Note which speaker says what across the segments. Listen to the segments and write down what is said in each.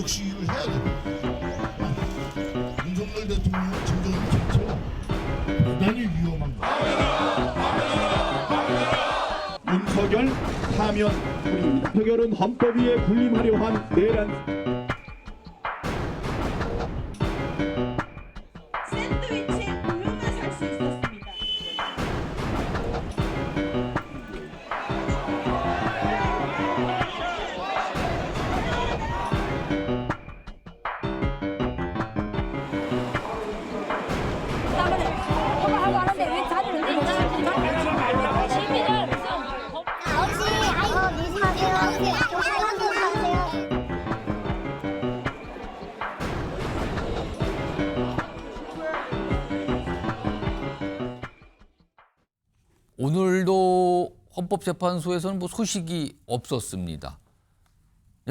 Speaker 1: 권력 시위를 해야 됩니다. 윤석열 대통령은 진정한 자체가 대단히 위험한 겁니다.
Speaker 2: 윤석열 사면 불입니다. 윤석열은 헌법 위에 군림하려 한 내란
Speaker 3: 샌드위치에 우유만 살 수 있었습니다.
Speaker 4: 하고 하는데 왜 자리를 내고 시민을 무슨
Speaker 5: 아버지, 아이고, 조심하세요. 조심하세요.
Speaker 6: 오늘도 헌법재판소에서는 뭐 소식이 없었습니다.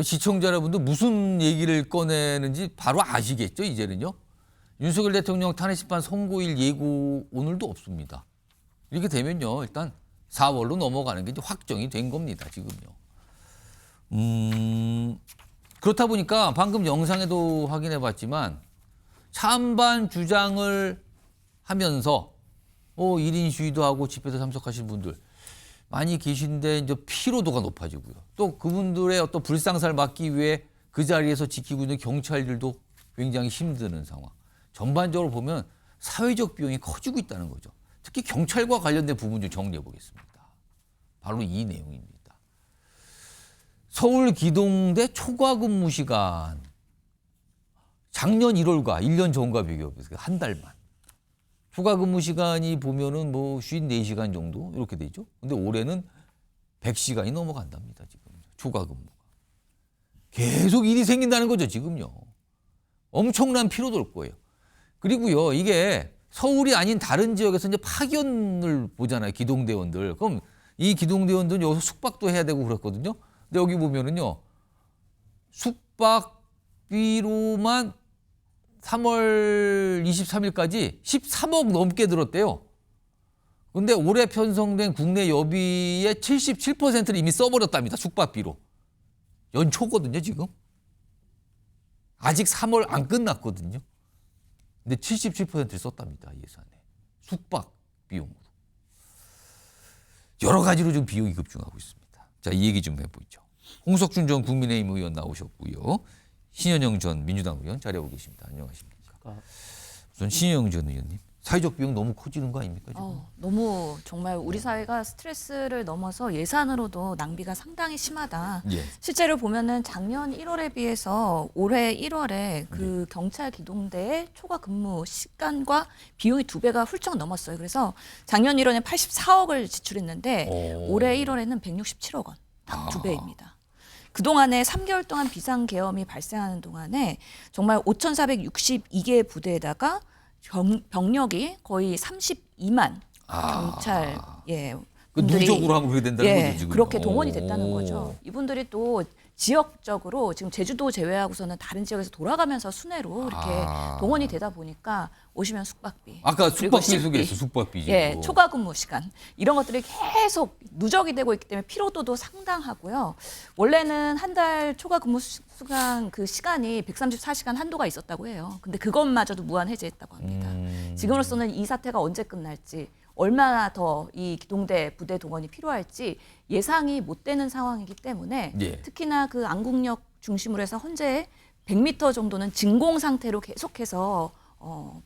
Speaker 6: 시청자 여러분도 무슨 얘기를 꺼내는지 바로 아시겠죠, 이제는요. 윤석열 대통령 탄핵심판 선고일 예고 오늘도 없습니다. 이렇게 되면요, 일단 4월로 넘어가는 게 이제 확정이 된 겁니다, 지금요. 그렇다 보니까 방금 영상에도 확인해 봤지만 찬반 주장을 하면서 1인 시위도 하고 집회도 참석하신 분들 많이 계신데 이제 피로도가 높아지고요. 또 그분들의 어떤 불상사를 막기 위해 그 자리에서 지키고 있는 경찰들도 굉장히 힘드는 상황. 전반적으로 보면 사회적 비용이 커지고 있다는 거죠. 특히 경찰과 관련된 부분 좀 정리해 보겠습니다. 바로 이 내용입니다. 서울 기동대 초과 근무 시간 작년 1월과 1년 전과 비교해서 한 달만. 초과 근무 시간이 보면은 뭐 54시간 정도 이렇게 되죠. 근데 올해는 100시간이 넘어간답니다, 지금. 초과 근무가. 계속 일이 생긴다는 거죠, 지금요. 엄청난 피로도 올 거예요. 그리고요, 이게 서울이 아닌 다른 지역에서 이제 파견을 보잖아요, 기동대원들. 그럼 이 기동대원들은 여기서 숙박도 해야 되고 그랬거든요. 근데 여기 보면은요, 숙박비로만 3월 23일까지 13억 넘게 들었대요. 근데 올해 편성된 국내 여비의 77%를 이미 써버렸답니다, 숙박비로. 연초거든요, 지금. 아직 3월 안 끝났거든요. 근데 77%를 썼답니다, 예산에. 숙박 비용으로. 여러 가지로 좀 비용이 급증하고 있습니다. 자, 이 얘기 좀 해보죠. 홍석준 전 국민의힘 의원 나오셨고요. 신현영 전 민주당 의원 자리하고 계십니다. 안녕하십니까. 우선 신현영 전 의원님, 사회적 비용 너무 커지는 거 아닙니까, 지금?
Speaker 7: 너무 정말 우리 사회가 스트레스를 넘어서 예산으로도 낭비가 상당히 심하다.
Speaker 6: 예.
Speaker 7: 실제로 보면은 작년 1월에 비해서 올해 1월에 그 경찰 기동대의 초과 근무 시간과 비용이 2배가 훌쩍 넘었어요. 그래서 작년 1월에 84억을 지출했는데 올해 1월에는 167억 원, 딱 2배입니다. 그동안에 3개월 동안 비상계엄이 발생하는 동안에 정말 5,462개의 부대에다가 병력이 거의 32만 경찰 분들이
Speaker 6: 누적으로 하면 그렇게 된다는 거죠, 지금.
Speaker 7: 그렇게 동원이 됐다는 거죠. 이분들이 또 지역적으로 지금 제주도 제외하고서는 다른 지역에서 돌아가면서 순회로 이렇게 동원이 되다 보니까 오시면 숙박비.
Speaker 6: 아까
Speaker 7: 그리고
Speaker 6: 숙박비 소개했어, 숙박비. 지금.
Speaker 7: 초과 근무 시간 이런 것들이 계속 누적이 되고 있기 때문에 피로도도 상당하고요. 원래는 한 달 초과 근무 시간 그 시간이 134시간 한도가 있었다고 해요. 근데 그것마저도 무한 해제했다고 합니다. 지금으로서는 이 사태가 언제 끝날지, 얼마나 더 이 기동대 부대 동원이 필요할지 예상이 못 되는 상황이기 때문에 특히나 그 안국역 중심으로 해서 현재 100m 정도는 진공 상태로 계속해서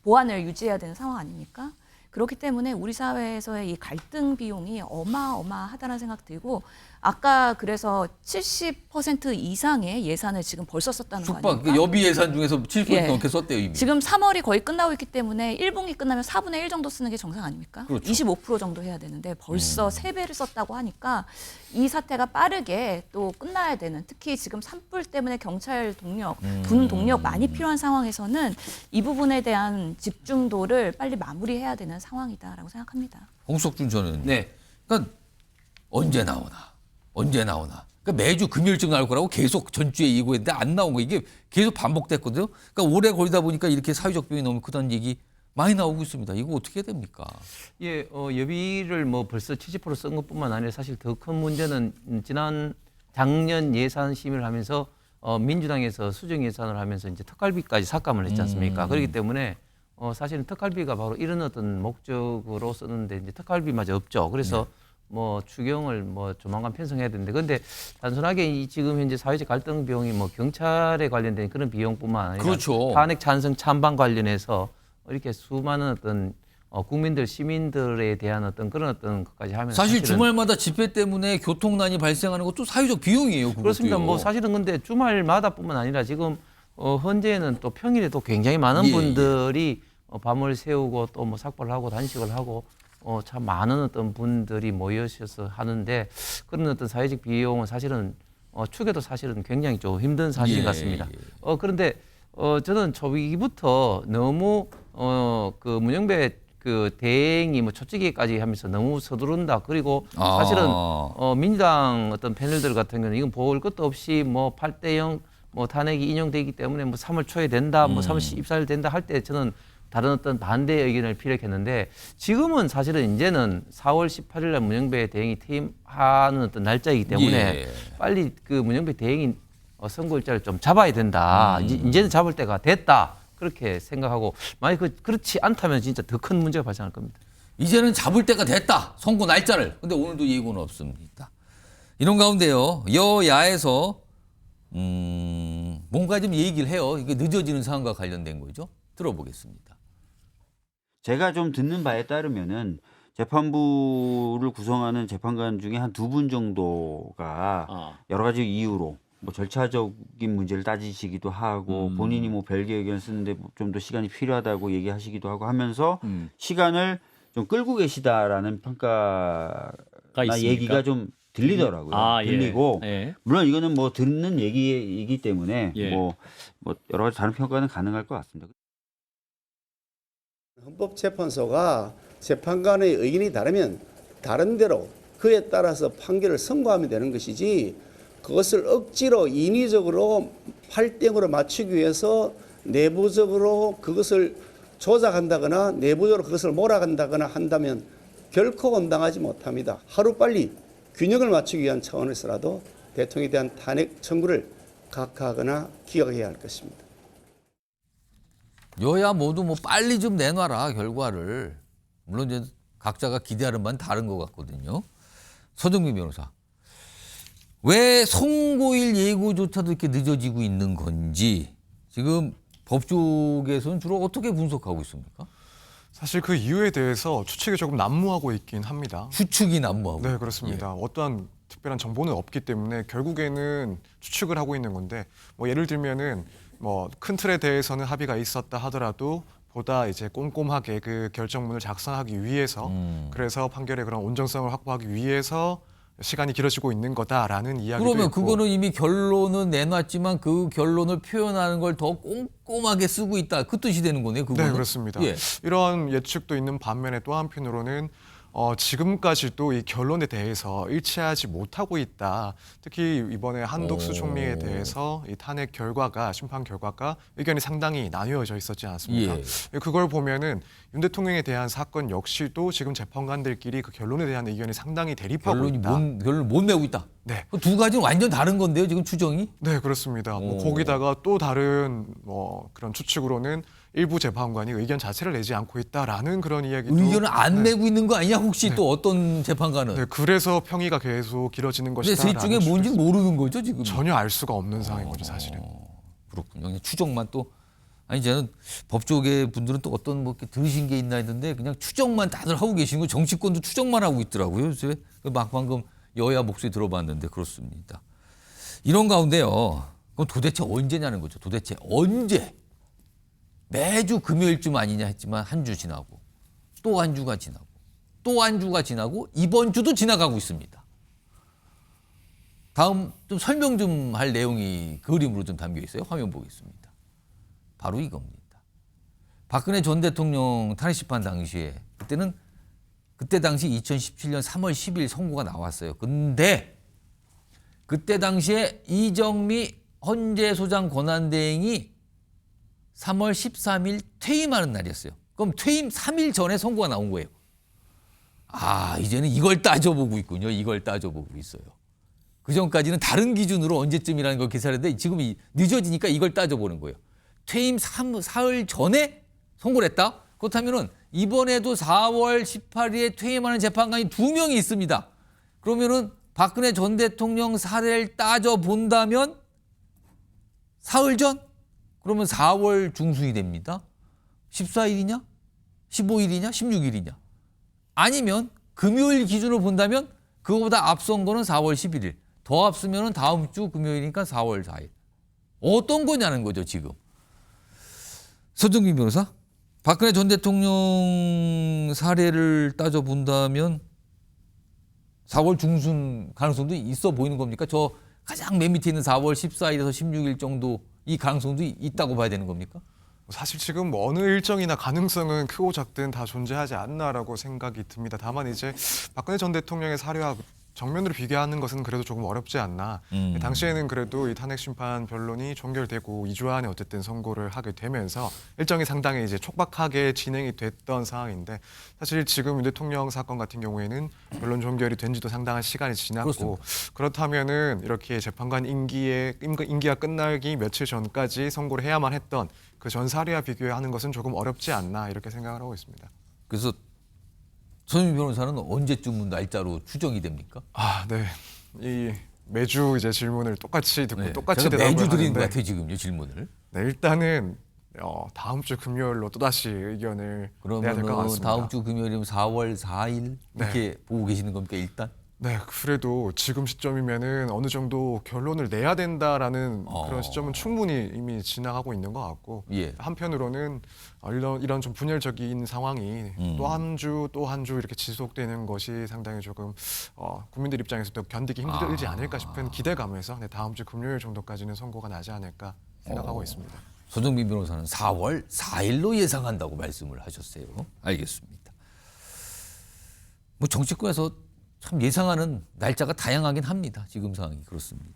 Speaker 7: 보안을 유지해야 되는 상황 아닙니까? 그렇기 때문에 우리 사회에서의 이 갈등 비용이 어마어마하다는 생각 들고 아까 그래서 70% 이상의 예산을 지금 벌써 썼다는 거
Speaker 6: 숙박,
Speaker 7: 아닙니까?
Speaker 6: 그 여비 예산 중에서 70% 넘게 썼대요, 이미.
Speaker 7: 지금 3월이 거의 끝나고 있기 때문에 1분기 끝나면 4분의 1 정도 쓰는 게 정상 아닙니까?
Speaker 6: 그렇죠.
Speaker 7: 25% 정도 해야 되는데 벌써 3배를 썼다고 하니까 이 사태가 빠르게 또 끝나야 되는, 특히 지금 산불 때문에 경찰 동력, 군 동력 많이 필요한 상황에서는 이 부분에 대한 집중도를 빨리 마무리해야 되는 상황이다라고 생각합니다.
Speaker 6: 홍석준 저는 그러니까 언제 나오나. 그러니까 매주 금요일쯤 나올 거라고 계속 전주에 예고했는데 안 나온 거, 이게 계속 반복됐거든요. 그러니까 오래 걸리다 보니까 이렇게 사회적 비용이 너무 크다는 얘기 많이 나오고 있습니다. 이거 어떻게 해야 됩니까?
Speaker 8: 예, 여비를 뭐 벌써 70%쓴 것뿐만 아니라 사실 더 큰 문제는 지난 작년 예산 심의를 하면서 민주당에서 수정 예산을 하면서 이제 특갈비까지 삭감을 했지 않습니까? 그렇기 때문에 사실은 특갈비가 바로 이런 어떤 목적으로 쓰는데 이제 특갈비마저 없죠. 그래서 뭐 추경을 뭐 조만간 편성해야 되는데, 근데 단순하게 이 지금 현재 사회적 갈등 비용이 뭐 경찰에 관련된 그런 비용뿐만 아니라
Speaker 6: 그렇죠.
Speaker 8: 탄핵 찬성 찬반 관련해서 이렇게 수많은 어떤 국민들 시민들에 대한 어떤 그런 어떤 것까지 하면
Speaker 6: 사실
Speaker 8: 사실은
Speaker 6: 주말마다 집회 때문에 교통난이 발생하는 것도 사회적 비용이에요. 그것도요.
Speaker 8: 그렇습니다. 뭐 사실은 근데 주말마다뿐만 아니라 지금 현재는 또 평일에도 굉장히 많은
Speaker 6: 예,
Speaker 8: 분들이 밤을 새우고 또 뭐 삭발을 하고 단식을 하고 참 많은 어떤 분들이 모여셔서 하는데, 그런 어떤 사회적 비용은 사실은 추계도 사실은 굉장히 좀 힘든 사실
Speaker 6: 예,
Speaker 8: 같습니다.
Speaker 6: 예.
Speaker 8: 그런데 저는 초기부터 너무 그 문영배 그 대행이 뭐 초치기까지 하면서 너무 서두른다. 그리고 사실은 민주당 어떤 패널들 같은 경우는 이건 볼 것도 없이 뭐 8대0 뭐 탄핵이 인용되기 때문에 뭐 3월 초에 된다, 뭐 3월 14일 된다 할 때 저는 다른 어떤 반대 의견을 피력했는데, 지금은 사실은 이제는 4월 18일 날 문영배 대행이 퇴임하는 어떤 날짜이기 때문에
Speaker 6: 예.
Speaker 8: 빨리 그 문영배 대행이 선거일자를 좀 잡아야 된다. 이제는 잡을 때가 됐다. 그렇게 생각하고, 만약 그렇지 않다면 진짜 더 큰 문제가 발생할 겁니다.
Speaker 6: 이제는 잡을 때가 됐다. 선거 날짜를. 근데 오늘도 예고는 없습니다. 이런 가운데요. 여야에서 뭔가 좀 얘기를 해요. 이게 늦어지는 상황과 관련된 거죠. 들어보겠습니다.
Speaker 9: 제가 좀 듣는 바에 따르면은 재판부를 구성하는 재판관 중에 한 2분 정도가 여러 가지 이유로 뭐 절차적인 문제를 따지시기도 하고 본인이 뭐 별개 의견을 쓰는데 좀 더 시간이 필요하다고 얘기하시기도 하고 하면서 시간을 좀 끌고 계시다라는 평가나 얘기가 좀 들리더라고요. 들리고
Speaker 10: 예.
Speaker 9: 물론 이거는 뭐 듣는 얘기이기 때문에
Speaker 10: 예.
Speaker 9: 뭐 여러 가지 다른 평가는 가능할 것 같습니다.
Speaker 11: 헌법재판소가 재판관의 의견이 다르면 다른 대로 그에 따라서 판결을 선고하면 되는 것이지, 그것을 억지로 인위적으로 8대0으로 맞추기 위해서 내부적으로 그것을 조작한다거나 내부적으로 그것을 몰아간다거나 한다면 결코 감당하지 못합니다. 하루빨리 균형을 맞추기 위한 차원에서라도 대통령에 대한 탄핵 청구를 각하하거나 기각해야 할 것입니다.
Speaker 6: 여야 모두 뭐 빨리 좀 내놔라, 결과를. 물론 이제 각자가 기대하는 바는 다른 것 같거든요. 서정민 변호사. 왜 선고일 예고조차도 이렇게 늦어지고 있는 건지 지금 법조계에서는 주로 어떻게 분석하고 있습니까?
Speaker 12: 사실 그 이유에 대해서 추측이 조금 난무하고 있긴 합니다.
Speaker 6: 추측이 난무하고.
Speaker 12: 네, 그렇습니다. 어떠한 특별한 정보는 없기 때문에 결국에는 추측을 하고 있는 건데, 뭐 예를 들면은 뭐 큰 틀에 대해서는 합의가 있었다 하더라도 보다 이제 꼼꼼하게 그 결정문을 작성하기 위해서 그래서 판결의 그런 온전성을 확보하기 위해서 시간이 길어지고 있는 거다라는 이야기도
Speaker 6: 그러면
Speaker 12: 있고.
Speaker 6: 그거는 이미 결론은 내놨지만 그 결론을 표현하는 걸 더 꼼꼼하게 쓰고 있다. 그 뜻이 되는 거네요. 그거는.
Speaker 12: 네, 그렇습니다.
Speaker 6: 예.
Speaker 12: 이런 예측도 있는 반면에 또 한편으로는 지금까지도 이 결론에 대해서 일치하지 못하고 있다. 특히 이번에 한덕수 총리에 대해서 이 탄핵 결과가, 심판 결과가 의견이 상당히 나뉘어져 있었지 않습니까?
Speaker 6: 예.
Speaker 12: 그걸 보면은 윤 대통령에 대한 사건 역시도 지금 재판관들끼리 그 결론에 대한 의견이 상당히 대립하고 있다.
Speaker 6: 결론을 못 내고 있다.
Speaker 12: 네.
Speaker 6: 그 두 가지는 완전 다른 건데요, 지금 추정이?
Speaker 12: 네, 그렇습니다. 뭐 거기다가 또 다른 뭐 그런 추측으로는 일부 재판관이 의견 자체를 내지 않고 있다라는 그런 이야기도.
Speaker 6: 의견을 안 내고 있는 거 아니냐? 혹시 또 어떤 재판관은?
Speaker 12: 네, 그래서 평의가 계속 길어지는
Speaker 6: 근데
Speaker 12: 것이다.
Speaker 6: 셋 중에 뭔지 모르는 거죠, 지금?
Speaker 12: 전혀 알 수가 없는 상황인 거죠, 사실은.
Speaker 6: 그렇군요. 그냥 추정만 또. 아니, 저는 법조계 분들은 또 어떤 뭐 이렇게 들으신 게 있나 했는데 그냥 추정만 다들 하고 계시는 거, 정치권도 추정만 하고 있더라고요. 요새 막 방금 여야 목소리 들어봤는데 그렇습니다. 이런 가운데요. 그럼 도대체 언제냐는 거죠. 도대체 언제? 매주 금요일쯤 아니냐 했지만 한 주 지나고 또 한 주가 지나고 또 한 주가 지나고 이번 주도 지나가고 있습니다. 다음 좀 설명 좀 할 내용이 그림으로 좀 담겨 있어요. 화면 보겠습니다. 바로 이겁니다. 박근혜 전 대통령 탄핵 심판 당시에 그때 당시 2017년 3월 10일 선고가 나왔어요. 근데 그때 당시에 이정미 헌재소장 권한대행이 3월 13일 퇴임하는 날이었어요. 그럼 퇴임 3일 전에 선고가 나온 거예요. 아, 이제는 이걸 따져보고 있군요. 이걸 따져보고 있어요. 그 전까지는 다른 기준으로 언제쯤이라는 걸 계산했는데 지금 늦어지니까 이걸 따져보는 거예요. 퇴임 사흘 전에 선고를 했다? 그렇다면은 이번에도 4월 18일에 퇴임하는 재판관이 2명이 있습니다. 그러면은 박근혜 전 대통령 사례를 따져본다면 사흘 전? 그러면 4월 중순이 됩니다. 14일이냐? 15일이냐? 16일이냐? 아니면 금요일 기준으로 본다면 그거보다 앞선 거는 4월 11일. 더 앞서면 다음 주 금요일이니까 4월 4일. 어떤 거냐는 거죠, 지금. 서정민 변호사, 박근혜 전 대통령 사례를 따져본다면 4월 중순 가능성도 있어 보이는 겁니까? 저 가장 맨 밑에 있는 4월 14일에서 16일 정도 이 가능성도 있다고 봐야 되는 겁니까?
Speaker 12: 사실 지금 어느 일정이나 가능성은 크고 작든 다 존재하지 않나라고 생각이 듭니다. 다만 이제 박근혜 전 대통령의 사례와 정면으로 비교하는 것은 그래도 조금 어렵지 않나. 당시에는 그래도 이 탄핵 심판 변론이 종결되고 2주 안에 어쨌든 선고를 하게 되면서 일정이 상당히 이제 촉박하게 진행이 됐던 상황인데 사실 지금 윤 대통령 사건 같은 경우에는 변론 종결이 된 지도 상당한 시간이 지났고
Speaker 6: 그렇습니다.
Speaker 12: 그렇다면은 이렇게 재판관 임기가 끝나기 며칠 전까지 선고를 해야만 했던 그 전 사례와 비교하는 것은 조금 어렵지 않나 이렇게 생각을 하고 있습니다.
Speaker 6: 그래서 서정민 변호사는 언제쯤 날짜로 추정이 됩니까?
Speaker 12: 네. 이 매주 이제 질문을 똑같이 듣고
Speaker 6: 네,
Speaker 12: 똑같이
Speaker 6: 제가
Speaker 12: 대답을
Speaker 6: 매주 드리는 것
Speaker 12: 하는데
Speaker 6: 같아요, 지금요, 질문을.
Speaker 12: 네, 일단은 다음 주 금요일로 또다시 의견을 내야 될 것
Speaker 6: 그러면
Speaker 12: 같습니다.
Speaker 6: 다음 주 금요일이면 4월 4일 이렇게 보고 계시는 겁니까, 일단?
Speaker 12: 네, 그래도 지금 시점이면은 어느 정도 결론을 내야 된다라는 그런 시점은 충분히 이미 지나가고 있는 것 같고
Speaker 6: 예.
Speaker 12: 한편으로는 이런 좀 분열적인 상황이 또 한 주 이렇게 지속되는 것이 상당히 조금 국민들 입장에서도 견디기 힘들지 않을까 싶은 기대감에서 다음 주 금요일 정도까지는 선고가 나지 않을까 생각하고 있습니다.
Speaker 6: 서정민 변호사는 4월 4일로 예상한다고 말씀을 하셨어요. 알겠습니다. 뭐 정치권에서 참 예상하는 날짜가 다양하긴 합니다. 지금 상황이 그렇습니다.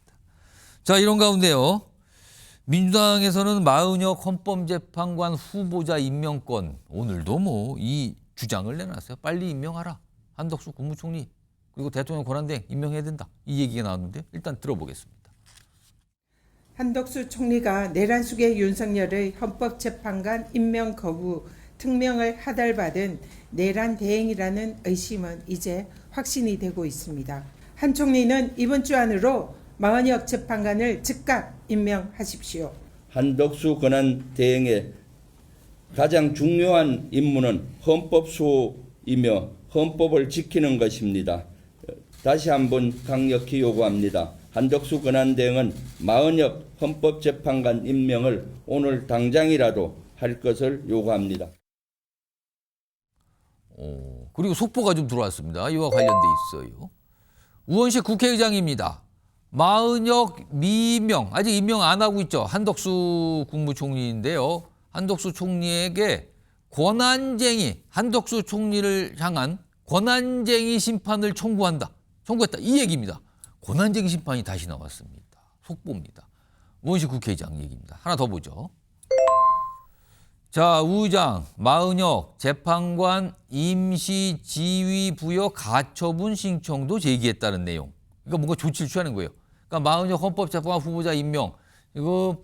Speaker 6: 자, 이런 가운데요. 민주당에서는 마은혁 헌법재판관 후보자 임명권 오늘도 뭐 이 주장을 내놨어요. 빨리 임명하라. 한덕수 국무총리 그리고 대통령 권한대행 임명해야 된다. 이 얘기가 나왔는데 일단 들어보겠습니다.
Speaker 10: 한덕수 총리가 내란숙의 윤석열의 헌법재판관 임명 거부 특명을 하달받은 내란 대행이라는 의심은 이제 확신이 되고 있습니다. 한 총리는 이번 주 안으로 마은혁 재판관을 즉각 임명하십시오.
Speaker 13: 한덕수 권한 대행의 가장 중요한 임무는 헌법 수호이며 헌법을 지키는 것입니다. 다시 한번 강력히 요구합니다. 한덕수 권한 대행은 마은혁 헌법재판관 임명을 오늘 당장이라도 할 것을 요구합니다.
Speaker 6: 그리고 속보가 좀 들어왔습니다. 이와 관련돼 있어요. 우원식 국회의장입니다. 마은혁 미임명, 아직 임명 안 하고 있죠. 한덕수 국무총리인데요. 한덕수 총리에게 권한쟁의, 한덕수 총리를 향한 권한쟁의 심판을 청구했다. 이 얘기입니다. 권한쟁의 심판이 다시 나왔습니다. 속보입니다. 우원식 국회의장 얘기입니다. 하나 더 보죠. 자, 우 의장, 마은혁 재판관 임시 지위 부여 가처분 신청도 제기했다는 내용. 그러니까 뭔가 조치를 취하는 거예요. 그러니까 마은혁 헌법재판관 후보자 임명. 이거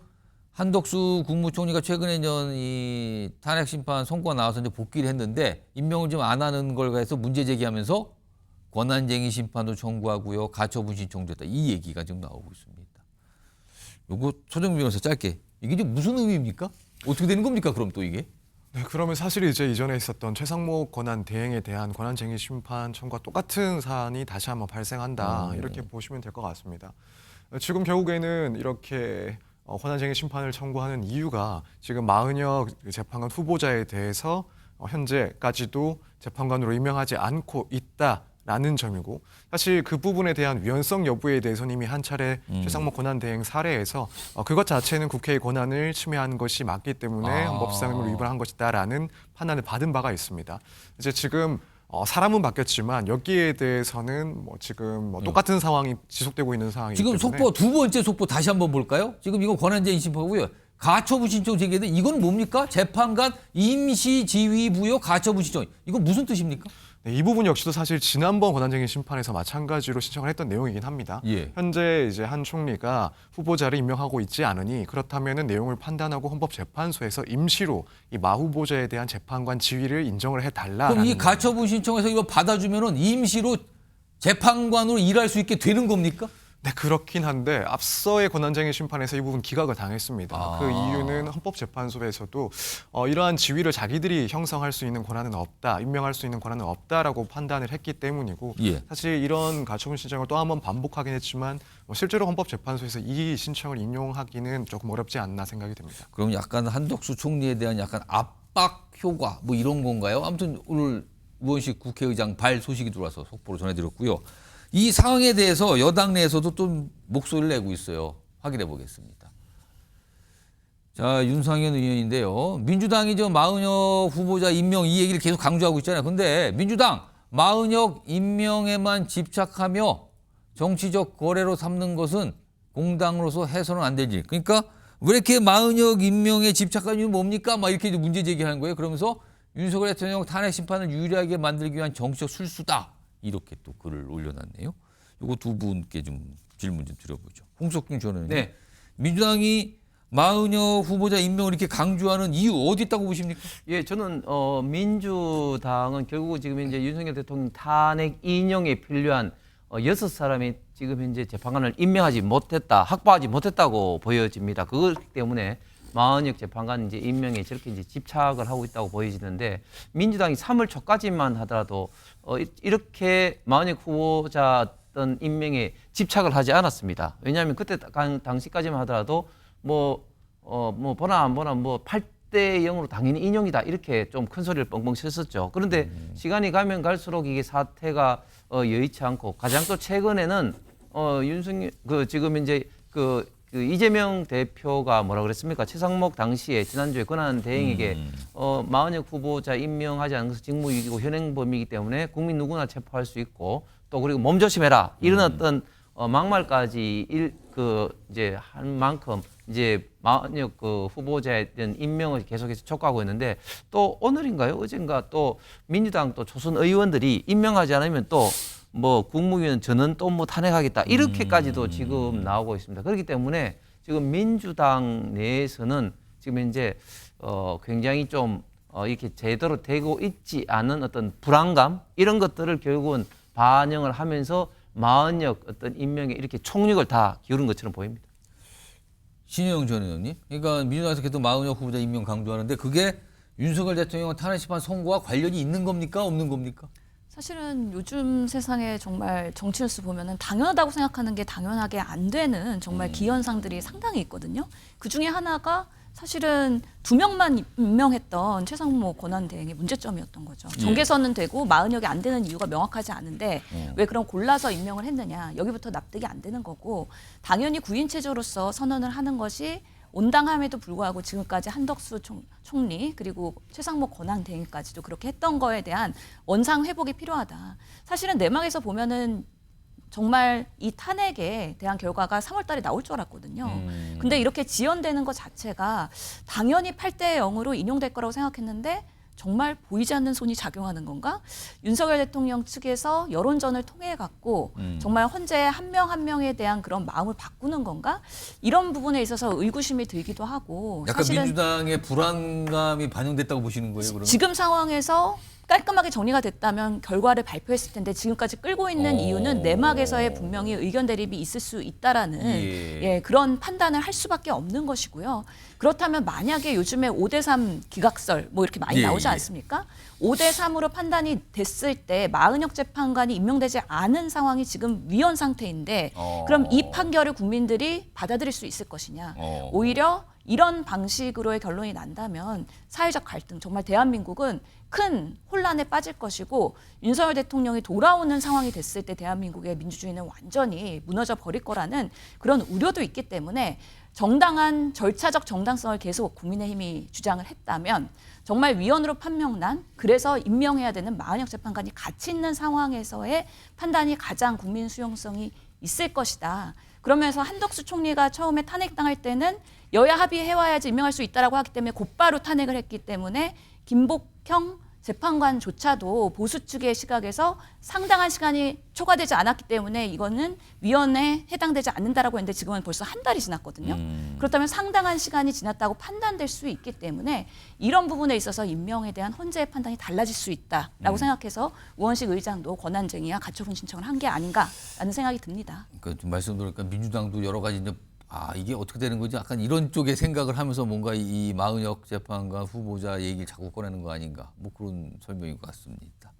Speaker 6: 한덕수 국무총리가 최근에 이 탄핵 심판 선고가 나와서 이제 복귀를 했는데 임명을 좀 안 하는 걸 해서 문제 제기하면서 권한쟁의 심판도 청구하고요. 가처분 신청도 했다. 이 얘기가 지금 나오고 있습니다. 요거 서정민 변호사 짧게. 이게 지금 무슨 의미입니까? 어떻게 되는 겁니까? 그럼 또 이게?
Speaker 12: 네, 그러면 사실 이제 이전에 있었던 최상목 권한 대행에 대한 권한쟁의 심판 청구와 똑같은 사안이 다시 한번 발생한다. 이렇게 보시면 될 것 같습니다. 지금 결국에는 이렇게 권한쟁의 심판을 청구하는 이유가 지금 마은혁 재판관 후보자에 대해서 현재까지도 재판관으로 임명하지 않고 있다라는 점이고 사실 그 부분에 대한 위헌성 여부에 대해서는 이미 한 차례 최상목 권한대행 사례에서 그것 자체는 국회의 권한을 침해한 것이 맞기 때문에 헌법상 의무를 위반한 것이다라는 판단을 받은 바가 있습니다. 이제 지금 사람은 바뀌었지만 여기에 대해서는 지금 똑같은 상황이 지속되고 있는 상황이기
Speaker 6: 지금
Speaker 12: 때문에
Speaker 6: 속보 두 번째 속보 다시 한번 볼까요? 지금 이거 권한쟁의 심판이고요. 가처분 신청 제기했는데 이건 뭡니까? 재판관 임시 지위 부여 가처분 신청. 이건 무슨 뜻입니까?
Speaker 12: 네, 이 부분 역시도 사실 지난번 권한쟁의 심판에서 마찬가지로 신청을 했던 내용이긴 합니다.
Speaker 6: 예.
Speaker 12: 현재 이제 한 총리가 후보자를 임명하고 있지 않으니 그렇다면은 내용을 판단하고 헌법재판소에서 임시로 이 마 후보자에 대한 재판관 지위를 인정을 해달라.
Speaker 6: 그럼 이 가처분 신청해서 이거 받아주면은 임시로 재판관으로 일할 수 있게 되는 겁니까?
Speaker 12: 네, 그렇긴 한데 앞서의 권한쟁의 심판에서 이 부분 기각을 당했습니다. 그 이유는 헌법재판소에서도 이러한 지위를 자기들이 형성할 수 있는 권한은 없다, 임명할 수 있는 권한은 없다라고 판단을 했기 때문이고
Speaker 6: 예.
Speaker 12: 사실 이런 가처분 신청을 또 한 번 반복하긴 했지만 실제로 헌법재판소에서 이 신청을 인용하기는 조금 어렵지 않나 생각이 듭니다.
Speaker 6: 그럼 약간 한덕수 총리에 대한 약간 압박 효과 뭐 이런 건가요? 아무튼 오늘 우원식 국회의장 발 소식이 들어와서 속보로 전해드렸고요. 이 상황에 대해서 여당 내에서도 좀 목소리를 내고 있어요. 확인해 보겠습니다. 자, 윤상현 의원인데요. 민주당이 저 마은혁 후보자 임명 이 얘기를 계속 강조하고 있잖아요. 근데 민주당 마은혁 임명에만 집착하며 정치적 거래로 삼는 것은 공당으로서 해서는 안 되지. 그러니까 왜 이렇게 마은혁 임명에 집착한 이유는 뭡니까? 막 이렇게 문제 제기하는 거예요. 그러면서 윤석열 대통령 탄핵 심판을 유리하게 만들기 위한 정치적 술수다. 이렇게 또 글을 올려놨네요. 이거 두 분께 좀 질문 좀 드려보죠. 홍석중 전 의원님.
Speaker 8: 네.
Speaker 6: 민주당이 마은혁 후보자 임명을 이렇게 강조하는 이유 어디 있다고 보십니까?
Speaker 8: 예, 저는 민주당은 결국 지금 이제 윤석열 대통령 탄핵 인용에 필요한 6사람이 지금 현재 재판관을 임명하지 못했다, 확보하지 못했다고 보여집니다. 그렇기 때문에 마은혁 재판관 이제 임명에 저렇게 이제 집착을 하고 있다고 보여지는데 민주당이 3월 초까지만 하더라도 이렇게 마은혁 후보자 어떤 임명에 집착을 하지 않았습니다. 왜냐하면 그때 당시까지만 하더라도 보나 안 보나 8대 0으로 당연히 인용이다 이렇게 좀 큰 소리를 뻥뻥 쳤었죠. 그런데 시간이 가면 갈수록 이게 사태가 여의치 않고 가장 또 최근에는 윤석열 지금 이제 이재명 대표가 뭐라 그랬습니까? 최상목 당시에 지난주에 권한대행에게 마은혁 후보자 임명하지 않은 것은 직무유기고 현행범이기 때문에 국민 누구나 체포할 수 있고 또 그리고 몸조심해라 이런 어떤 막말까지 이제 한 만큼 이제 마은혁 후보자에 대한 임명을 계속해서 촉구하고 있는데 또 오늘인가요? 어젠가 또 민주당 또 초선 의원들이 임명하지 않으면 또 국무위원 저는 또 탄핵하겠다 이렇게까지도 지금 나오고 있습니다. 그렇기 때문에 지금 민주당 내에서는 지금 현재 굉장히 좀 이렇게 제대로 되고 있지 않은 어떤 불안감 이런 것들을 결국은 반영을 하면서 마은혁 어떤 임명에 이렇게 총력을 다 기울인 것처럼 보입니다.
Speaker 6: 신혜영 전 의원님, 그러니까 민주당에서 계속 마은혁 후보자 임명 강조하는데 그게 윤석열 대통령 탄핵 심판 선고와 관련이 있는 겁니까? 없는 겁니까?
Speaker 7: 사실은 요즘 세상에 정말 정치 뉴스 보면은 당연하다고 생각하는 게 당연하게 안 되는 정말 기현상들이 상당히 있거든요. 그 중에 하나가 사실은 2명만 임명했던 최상목 권한대행의 문제점이었던 거죠. 정계선은 되고 마은혁이 안 되는 이유가 명확하지 않은데 왜 그럼 골라서 임명을 했느냐. 여기부터 납득이 안 되는 거고 당연히 구인체제로서 선언을 하는 것이 온당함에도 불구하고 지금까지 한덕수 총리 그리고 최상목 권한대행까지도 그렇게 했던 거에 대한 원상 회복이 필요하다. 사실은 내막에서 보면은 정말 이 탄핵에 대한 결과가 3월 달에 나올 줄 알았거든요. 근데 이렇게 지연되는 것 자체가 당연히 8대 0으로 인용될 거라고 생각했는데 정말 보이지 않는 손이 작용하는 건가? 윤석열 대통령 측에서 여론전을 통해 갖고 정말 헌재 한 명 한 명에 대한 그런 마음을 바꾸는 건가? 이런 부분에 있어서 의구심이 들기도 하고
Speaker 6: 약간
Speaker 7: 사실은
Speaker 6: 민주당의 불안감이 반영됐다고 보시는 거예요? 그러면?
Speaker 7: 지금 상황에서 깔끔하게 정리가 됐다면 결과를 발표했을 텐데 지금까지 끌고 있는 이유는 내막에서의 분명히 의견 대립이 있을 수 있다라는 그런 판단을 할 수밖에 없는 것이고요. 그렇다면 만약에 요즘에 5대3 기각설 이렇게 많이 나오지 않습니까? 5대3으로 판단이 됐을 때 마은혁 재판관이 임명되지 않은 상황이 지금 위헌 상태인데 그럼 이 판결을 국민들이 받아들일 수 있을 것이냐. 오히려 이런 방식으로의 결론이 난다면 사회적 갈등, 정말 대한민국은 큰 혼란에 빠질 것이고 윤석열 대통령이 돌아오는 상황이 됐을 때 대한민국의 민주주의는 완전히 무너져 버릴 거라는 그런 우려도 있기 때문에 정당한 절차적 정당성을 계속 국민의힘이 주장을 했다면 정말 위헌으로 판명난 그래서 임명해야 되는 마은혁 재판관이 같이 있는 상황에서의 판단이 가장 국민 수용성이 있을 것이다. 그러면서 한덕수 총리가 처음에 탄핵당할 때는 여야 합의해와야지 임명할 수 있다라고 하기 때문에 곧바로 탄핵을 했기 때문에 김복형 재판관조차도 보수 측의 시각에서 상당한 시간이 초과되지 않았기 때문에 이거는 위헌에 해당되지 않는다라고 했는데 지금은 벌써 한 달이 지났거든요. 그렇다면 상당한 시간이 지났다고 판단될 수 있기 때문에 이런 부분에 있어서 임명에 대한 헌재의 판단이 달라질 수 있다라고 생각해서 우원식 의장도 권한쟁의와 가처분 신청을 한 게 아닌가라는 생각이 듭니다.
Speaker 6: 그러니까 좀 말씀 들으니까 민주당도 여러 가지 이제 이게 어떻게 되는 거지? 약간 이런 쪽의 생각을 하면서 뭔가 이 마은혁 재판관 후보자 얘기를 자꾸 꺼내는 거 아닌가? 뭐 그런 설명인 것 같습니다.